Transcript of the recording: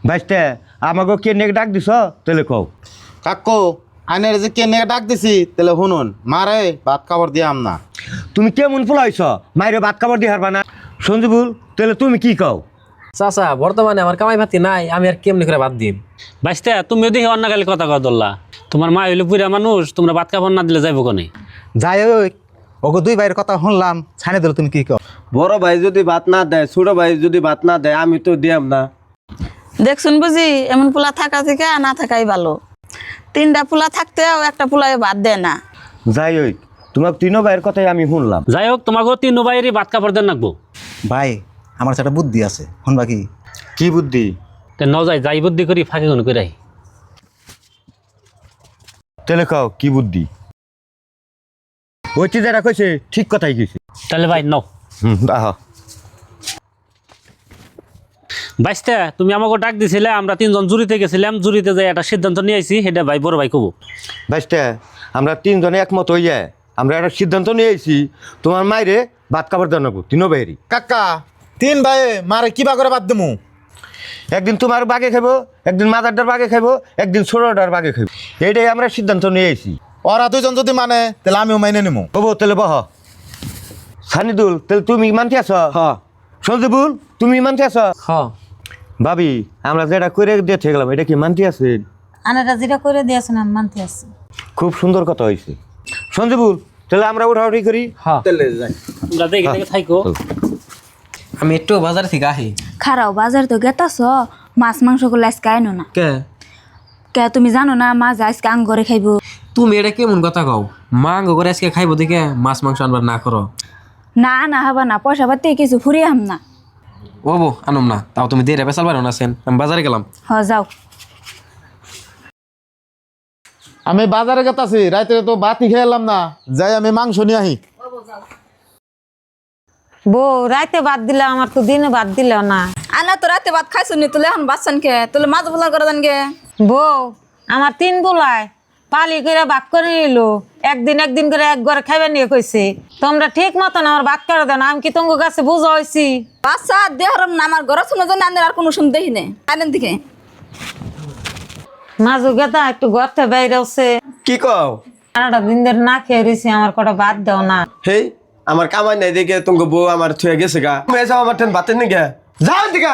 ভাইস্তে আমাকে কে নেক ডাক দিছ তাহলে কও। কাকু আইনের যে কে নেগে ডাক দিছি তাহলে শুনুন মারে ভাত খাবার দিয়াম না। তুমি কেমন ফুলাইছ মাইরে ভাত খাবার দিয়ে হারবা না? সঞ্জীবুল তাহলে তুমি কি কও? চাচা বর্তমানে আমার কামাই ভাতি নাই, আমি আর কেমনি করে বাদ দিম। বাইস্তা তুমিও দেখি অন্যকালে কথা কয় দল্লা। তোমার মা হইলে পুরা মানুষ, তোমরা ভাত খাবার না দিলে যাইব কোনে? যাই হোক ওকে দুই ভাইয়ের কথা শুনলাম, ছানে দিল তুমি কি কও? বড় ভাই যদি ভাত না দেয়, ছোট ভাই যদি ভাত না দেয়, আমি তো দিয়াম না। দেখছুন বুঝি এমন পোলা থাকা থেকে না থাকাই ভালো। 3টা পোলা থাকতেও একটা পোলায় ভাত দেয় না। যাই হোক তোমার তিনো ভাইয়ের কথাই আমি শুনলাম। যাই হোক তোমাকেও তিন ভাইয়েরই ভাত খাবার দেন রাখবো। ভাই আমার কাছে একটা বুদ্ধি আছে, শুনবা কি? কি বুদ্ধি? ন যাই যাই বুদ্ধি করি ফাঁকে কোনো করে। তাহলে কও কি বুদ্ধি? ওই যারা কইছে ঠিক কথাই কইছে। তাহলে ভাই ন আহ বাইস্তা তুমি আমাকে ডাক দিছিলে, আমরা 3জন জুরিতে গেছিলাম, জুরিতে যাই একটা সিদ্ধান্ত নিয়ে আইছি, সেটা ভাই বড় ভাই কব। ভাইস্তে আমরা 3 জনে একমত হইয়া আমরা একটা সিদ্ধান্ত নিয়ে আইছি, তোমার মাইরে ভাত খাবার দেওয়া নেবো তিনো ভাইয়েরই। কাকা 3 ভাই মারে কিবা করে বাদ দেবো? একদিন তোমার বাগে খাইবো, একদিন মাদারটার বাগে খাইবো, একদিন ছোটটার বাগে খাইবো। এইটাই আমরা সিদ্ধান্ত নিয়ে আইছি। ওরা 2জন যদি মানে তাহলে আমিও মাইনে নেবো। হবো তাহলে বহ। সানিদুল তাহলে তুমি মানতে আছ? হ্যাঁ সঞ্জীবুল তুমি মানতে আছ? হ ভাবি আমরা যেটা করে দিয়ে থেকে গেলাম এটা কি মানতে আছে? আনারা যেটা করে দিয়েছেন আমি মানতে আছি। খুব সুন্দর কথা হয়েছে। সঞ্জীবুল তাহলে আমরা উঠাউঠি করি। হ্যাঁ তাহলে যাই। তোমরা দেখে দেখে থাইকো। আমি একটু বাজার থেকে আহি। খারাও বাজার তো গেতাছ, মাছ মাংস করলে আজকে আইনো না কে কে? তুমি জানো না মাছ আজকে আং করে খাইব? তুমি এটা কেমন কথা কও? মাংস করে আজকে খাইবো দেখে মাছ মাংস আনবার না করো। না না হবা না, পয়সা পাতি কিছু ফুরিয়ে হাম না। ও বো আনম না, তাও তুমি দেরে বেসাল পারো না সেন, আমি বাজারে গেলাম। যাও। আমি বাজারে গেতাছি, রাতে তো ভাতই খেয়ে এলাম না, যাই আমি মাংস নিয়ে আহি। বউ রাইতে বাদ দিলে আমার তো দিনে বাদ দিল না। আনা তো রাতে ভাত খাইছো নি, তুলে এখন বাচ্চান কে তুলে মাছ ভোলা করে দেন গে। বউ আমার 3 পোলায় পালি করে ভাগ করে নিল, একদিন করে এক ঘরে খাইবে নিয়ে কইছে। তোমরা ঠিক মতন আমার ভাগ করে দেন, আমি কি তোমার কাছে বুঝা হয়েছি? বাচ্চা দেহরম না আমার ঘর শুনে জন্য আনের আর কোনো শুন দেখি নে আনেন দিকে। মাজু গেতা একটু ঘরতে বাইরে আছে, কি কও? 8টা দিন ধরে না খেয়ে রয়েছি, আমার কটা বাদ দাও না। হেই আমার কামাই নাই দেখে তোমাকে বউ আমার থুয়ে গেছে গা। তুমি এসব আমার টেন ভাতের নি গে যাও দিকা।